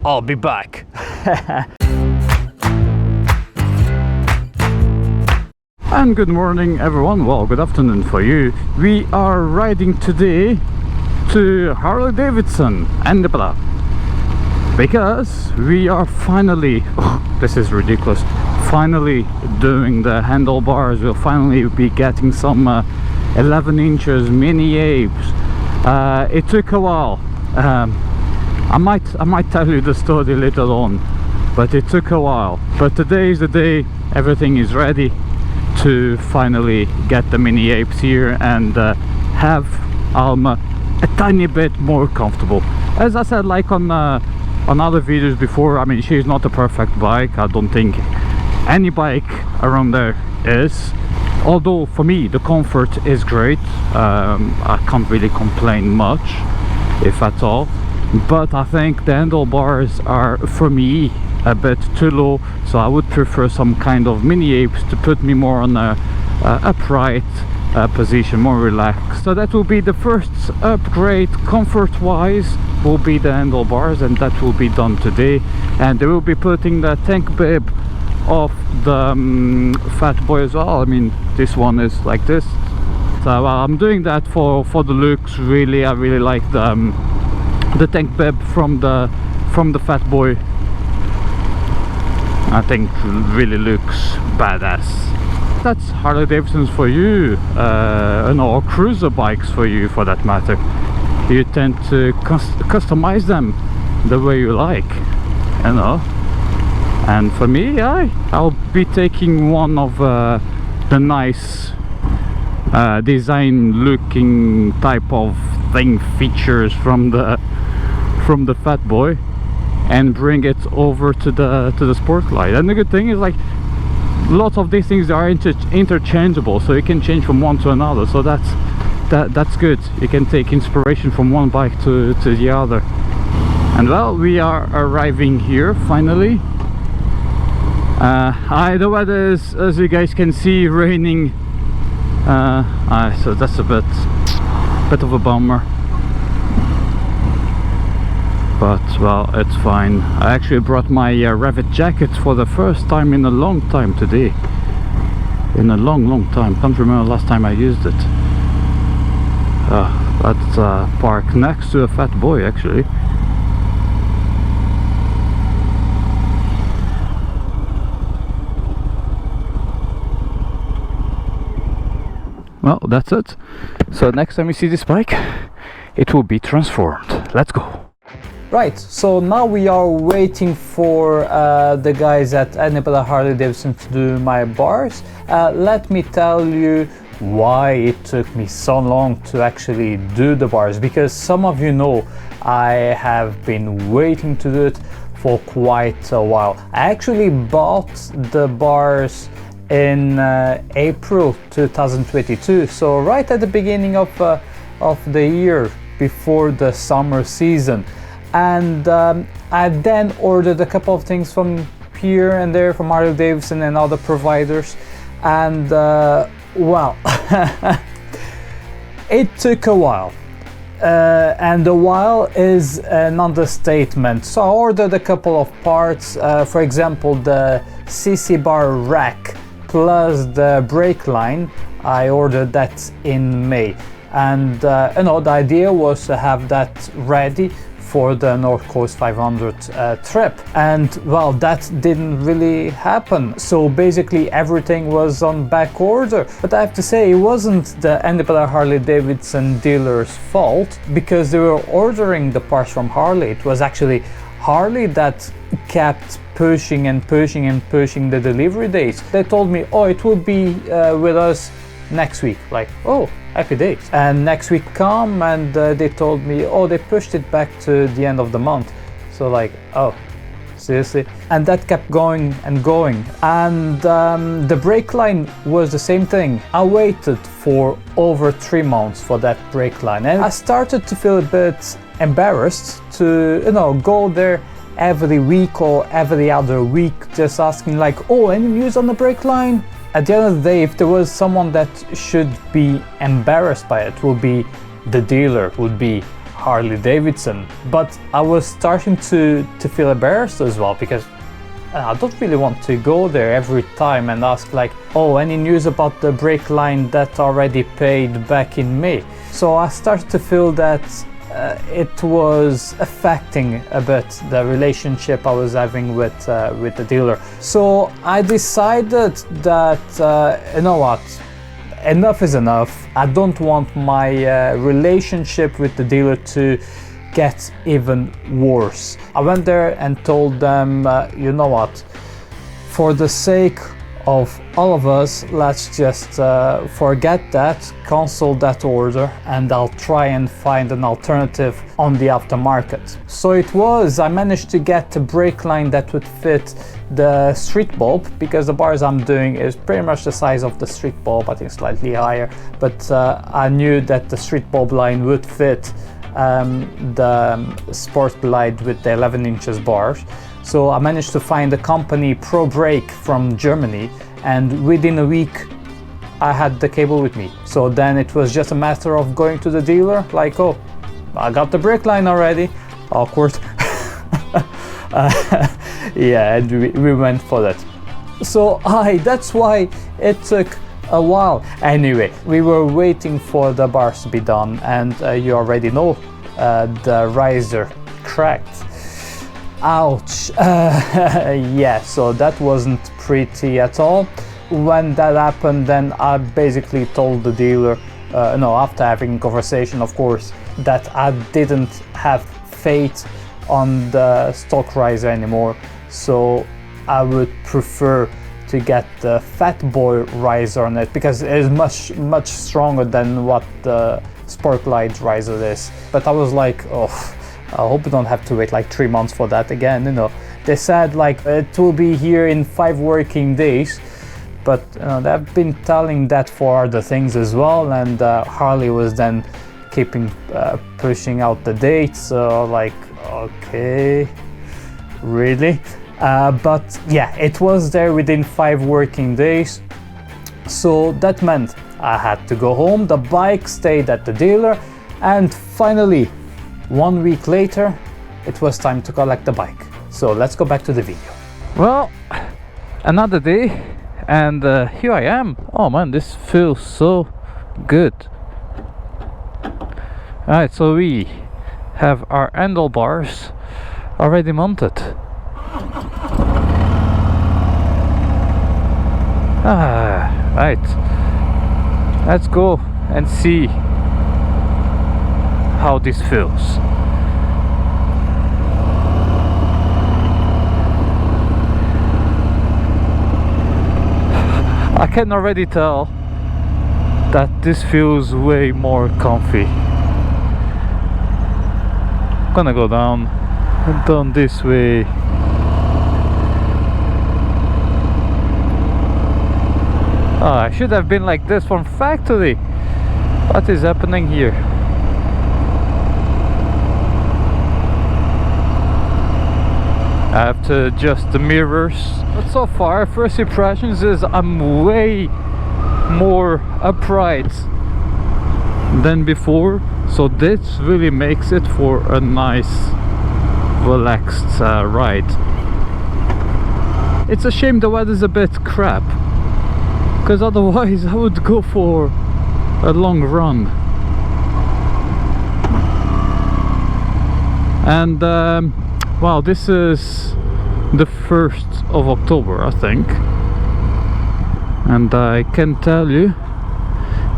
I'll be back. And good morning everyone, well good afternoon for you. We are riding today to Harley-Davidson and because we are finally, oh, this is ridiculous, finally doing the handlebars. We'll finally be getting some 11 inches mini apes. It took a while. I might tell you the story later on, but it took a while. But today is the day, everything is ready to finally get the mini apes here and have Alma a tiny bit more comfortable. As I said, like on other videos before, I mean, she's not a perfect bike. I don't think any bike around there is, although for me the comfort is great. I can't really complain much, if at all, but I think the handlebars are for me a bit too low, so I would prefer some kind of mini apes to put me more on a upright position, more relaxed. So that will be the first upgrade comfort wise, will be the handlebars, and that will be done today. And they will be putting the tank bib of the Fat Boy as well. I mean, this one is like this, so I'm doing that for the looks. Really, I really like the tank bib from the Fat Boy. I think really looks badass. That's Harley-Davidson's for you, or cruiser bikes for you, for that matter. You tend to customize them the way you like, you know. And for me, I'll be taking one of the nice design looking type of thing, features from the Fat Boy, and bring it over to the Sportlight. And the good thing is, like, lots of these things are interchangeable, so you can change from one to another. So that's good. You can take inspiration from one bike to the other. And well, we are arriving here finally. The weather is, as you guys can see, raining. So that's a bit of a bummer. But well, it's fine. I actually brought my Revit jacket for the first time in a long time today. In a long time. Can't remember last time I used it. That's parked next to a Fat Boy, actually. Well, that's it. So next time you see this bike, it will be transformed. Let's go. Right, so now we are waiting for the guys at Harley-Davidson to do my bars. Let me tell you why it took me so long to actually do the bars, because some of you know I have been waiting to do it for quite a while. I actually bought the bars in April 2022, so right at the beginning of the year, before the summer season. And I then ordered a couple of things from here and there, from Harley-Davidson and other providers, and well, it took a while, and a while is an understatement. So I ordered a couple of parts, for example the CC bar rack plus the brake line. I ordered that in May, and the idea was to have that ready for the North Coast 500 trip, and well, that didn't really happen. So basically everything was on back order. But I have to say, it wasn't the Harley-Davidson dealer's fault, because they were ordering the parts from Harley. It was actually Harley that kept pushing the delivery dates. They told me, oh, it will be with us next week. Like, oh, happy days. And next week come, and they told me, oh, they pushed it back to the end of the month. So like, oh, seriously? And that kept going and going. And the brake line was the same thing. I waited for over 3 months for that brake line, and I started to feel a bit embarrassed to, go there every week or every other week, just asking like, oh, any news on the brake line? At the end of the day, if there was someone that should be embarrassed by it, would be the dealer, would be Harley-Davidson, but I was starting to feel embarrassed as well, because I don't really want to go there every time and ask like, oh, any news about the brake line that already paid back in May? So I started to feel that it was affecting a bit the relationship I was having with the dealer. So I decided that, you know what, enough is enough. I don't want my relationship with the dealer to get even worse. I went there and told them, you know what, for the sake of all of us, let's just forget that, cancel that order, and I'll try and find an alternative on the aftermarket. So I managed to get a brake line that would fit the street bulb, because the bars I'm doing is pretty much the size of the street bulb, I think slightly higher, but I knew that the street bulb line would fit the Sport Glide with the 11 inches bars. So I managed to find a company, Pro Brake, from Germany, and within a week I had the cable with me. So then it was just a matter of going to the dealer, like, oh, I got the brake line already. Awkward. Yeah, and we went for that. So that's why it took a while. Anyway, we were waiting for the bars to be done, and you already know, the riser cracked. Ouch. Yeah, so that wasn't pretty at all. When that happened, then I basically told the dealer, no, after having a conversation, of course, that I didn't have faith on the stock riser anymore, so I would prefer to get the Fat Boy riser on it, because it is much stronger than what the Sport Glide riser is. But I was like, oh, I hope we don't have to wait like 3 months for that again, you know. They said like it will be here in 5 working days, but they've been telling that for other things as well, and Harley was then keeping pushing out the dates, so like, okay, really? But yeah, it was there within 5 working days, so that meant I had to go home. The bike stayed at the dealer, and finally 1 week later it was time to collect the bike. So let's go back to the video. Well, another day, and here I am. Oh man, this feels so good. Alright, so we have our handlebars already mounted. Right, let's go and see how this feels. I can already tell that this feels way more comfy. I'm gonna go down and down this way. I should have been like this from factory. What is happening here? I have to adjust the mirrors. But so far, first impressions is I'm way more upright than before. So this really makes it for a nice, relaxed ride. It's a shame the weather's a bit crap, because otherwise I would go for a long run. And wow, this is the 1st of October, I think, and I can tell you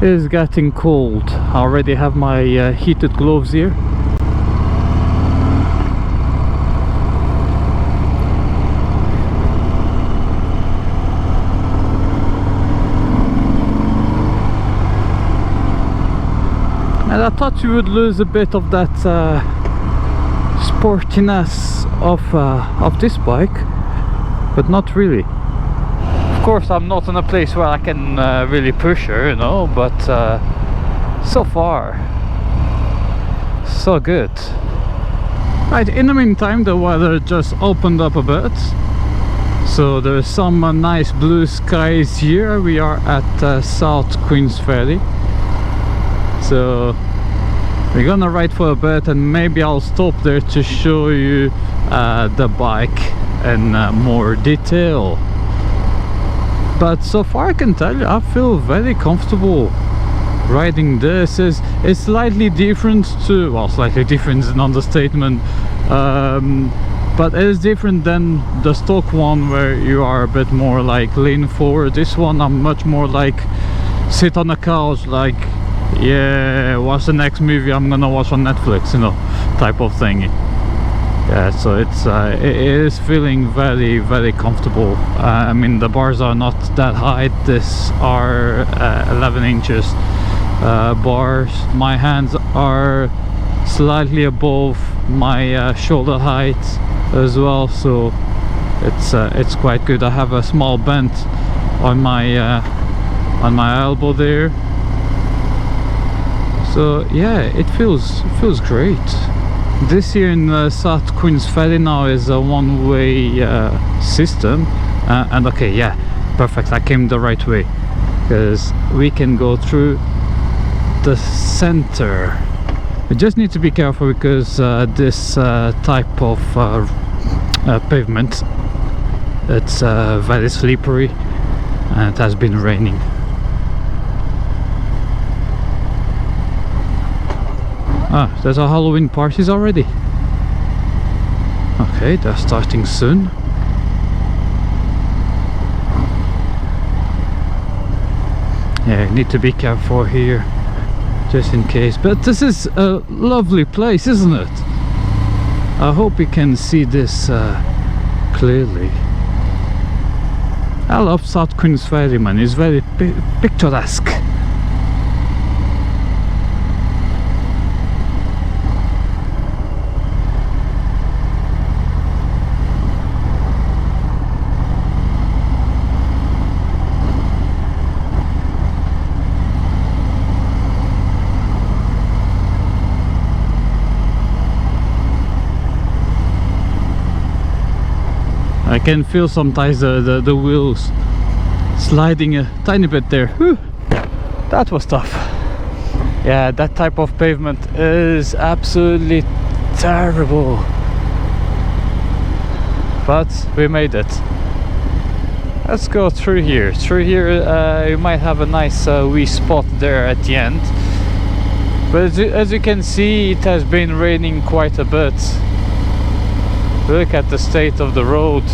it's getting cold. I already have my heated gloves here. And I thought you would lose a bit of that sportiness of this bike, but not really. Of course, I'm not in a place where I can really push her, you know, but so far so good. Right, in the meantime the weather just opened up a bit, so there's some nice blue skies here. We are at South Queens Ferry, so We're gonna ride for a bit, and maybe I'll stop there to show you the bike in more detail. But so far I can tell you I feel very comfortable riding this. It's slightly different to, well, slightly different is an understatement, but it is different than the stock one where you are a bit more like lean forward. This one I'm much more like sit on the couch, like, yeah, what's the next movie I'm gonna watch on Netflix, you know, type of thing. Yeah, so it is feeling very, very comfortable. I mean, the bars are not that high. This are 11 inches bars. My hands are slightly above my shoulder height as well, so it's quite good. I have a small bend on my elbow there, so yeah, it feels great. This here in South Queens Ferry now is a one-way system, and okay, yeah, perfect, I came the right way, because we can go through the center. We just need to be careful because this type of pavement, it's very slippery and it has been raining. Ah, there's a Halloween parties already. Okay, they're starting soon. Yeah, need to be careful here, just in case. But this is a lovely place, isn't it? I hope you can see this clearly. I love South Queens Ferry, man. It's very picturesque. I can feel sometimes the wheels sliding a tiny bit there. Whew, that was tough. Yeah, that type of pavement is absolutely terrible. But we made it. Let's go through here. Through here you might have a nice wee spot there at the end. But as you can see, it has been raining quite a bit. Look at the state of the road.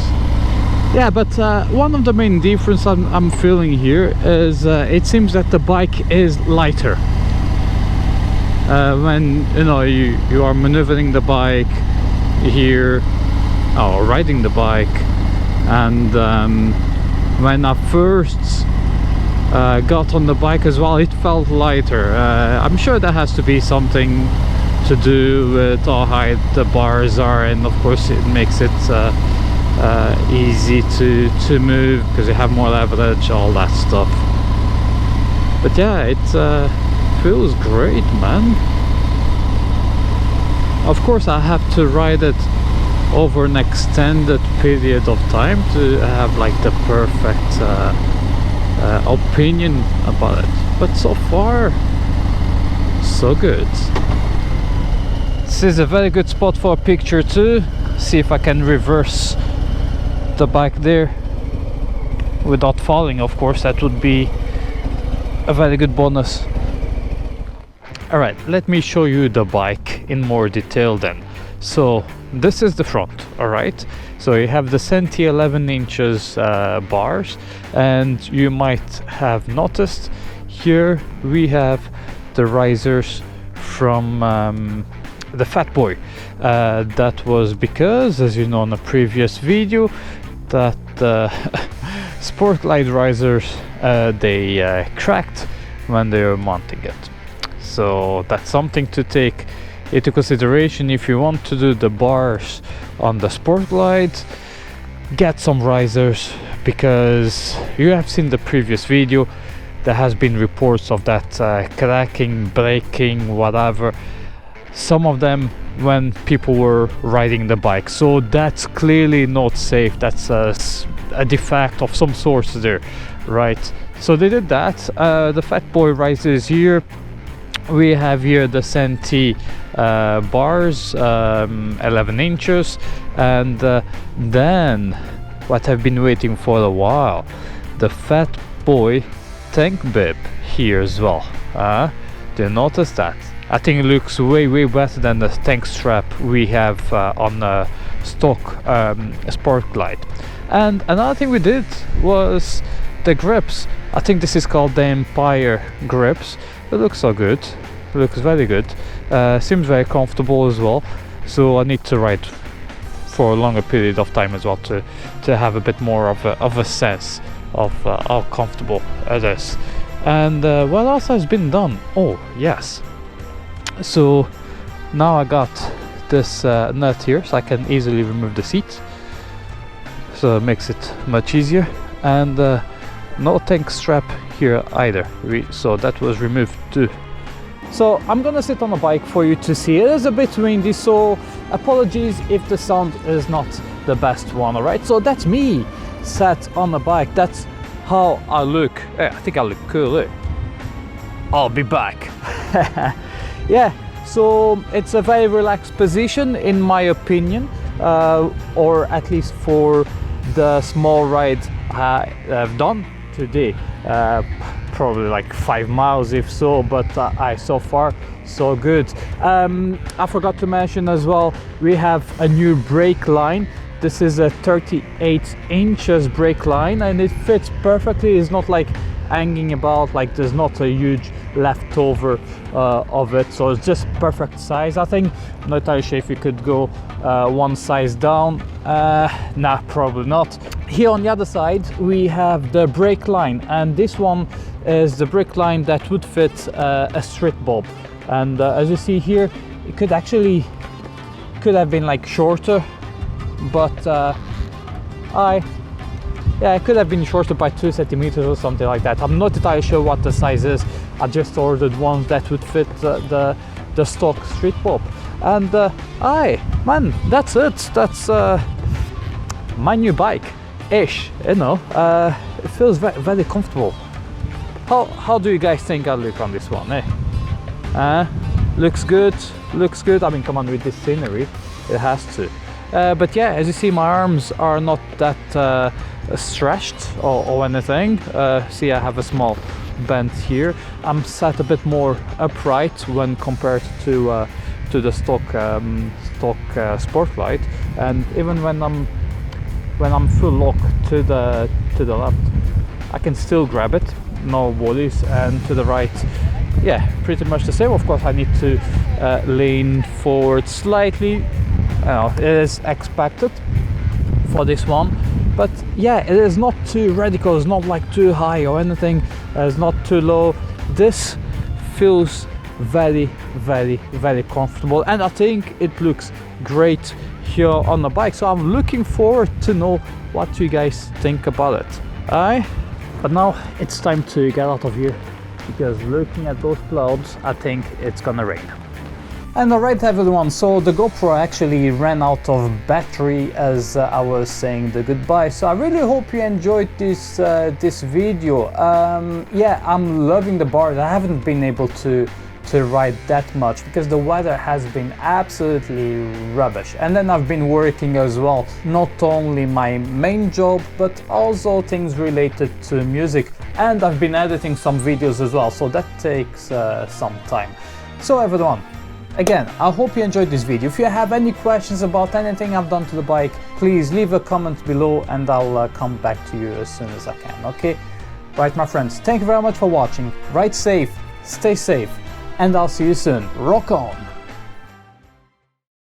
Yeah, but one of the main differences I'm feeling here is it seems that the bike is lighter. When you are maneuvering the bike here, or riding the bike, and when I first got on the bike as well, it felt lighter. I'm sure that has to be something to do with how high the bars are, and of course it makes it easy to move because you have more leverage, all that stuff. But yeah, it feels great, man. Of course I have to ride it over an extended period of time to have like the perfect opinion about it, but so far so good. This is a very good spot for a picture too. See if I can reverse the bike there without falling, of course. That would be a very good bonus. Alright, let me show you the bike in more detail then. So this is the front, alright? So you have the Senti 11 inches bars, and you might have noticed here we have the risers from the Fat Boy. That was because, as you know in a previous video, that sport glide risers they cracked when they were mounting it. So that's something to take into consideration if you want to do the bars on the sport glide. Get some risers, because you have seen the previous video, there has been reports of that cracking, breaking, whatever, some of them when people were riding the bike. So that's clearly not safe. That's a defect of some sorts there, right? So they did that. The Fat Boy risers here We have here the Senti bars, 11 inches, and then what I've been waiting for a while, the Fat Boy tank bib here as well. Do you notice that? I think it looks way better than the tank strap we have on the stock Sport Glide. And another thing we did was the grips. I think this is called the Empire grips. It looks so good. It looks very good. Seems very comfortable as well. So I need to ride for a longer period of time as well to have a bit more of a sense of how comfortable it is. And what else has been done? Oh yes, so now I got this nut here, so I can easily remove the seat, so it makes it much easier. And no tank strap here either, so that was removed too. So I'm gonna sit on the bike for you to see. It is a bit windy, so apologies if the sound is not the best one. Alright, so that's me sat on the bike. That's how I look. I think I look cool. I'll be back. Yeah, so it's a very relaxed position in my opinion, or at least for the small ride I've done today. Probably like 5 miles if so, but so far so good. I forgot to mention as well, we have a new brake line. This is a 38 inches brake line and it fits perfectly. It's not like hanging about, like there's not a huge leftover of it, so it's just perfect size. I think, I'm not entirely sure if you could go one size down. Nah, probably not. Here on the other side we have the brake line, and this one is the brake line that would fit a street bulb. And as you see here, it could have been like shorter, but it could have been shorter by 2 centimeters or something like that. I'm not entirely sure what the size is. I just ordered ones that would fit the stock street bulb. And man, that's it. That's my new bike ish, you know. It feels very comfortable. How do you guys think I look on this one, eh? Looks good. I mean, come on, with this scenery it has to. But yeah, as you see, my arms are not that stretched or anything. See, I have a small bend here. I'm sat a bit more upright when compared to the stock Sport Glide, and even when I'm full lock to the left, I can still grab it, no worries. And to the right, yeah, pretty much the same. Of course, I need to lean forward slightly. It is expected for this one, but yeah, it is not too radical. It's not like too high or anything. It's not too low. This feels very comfortable, and I think it looks great here on the bike. So I'm looking forward to know what you guys think about it. But now it's time to get out of here, because looking at those clouds, I think it's gonna rain. And alright everyone, so the GoPro actually ran out of battery as I was saying the goodbye. So I really hope you enjoyed this video. Yeah, I'm loving the bars. I haven't been able to ride that much because the weather has been absolutely rubbish. And then I've been working as well, not only my main job but also things related to music, and I've been editing some videos as well, so that takes some time. So everyone, again, I hope you enjoyed this video. If you have any questions about anything I've done to the bike, please leave a comment below and I'll come back to you as soon as I can, okay? Right, my friends, thank you very much for watching. Ride safe, stay safe, and I'll see you soon. Rock on!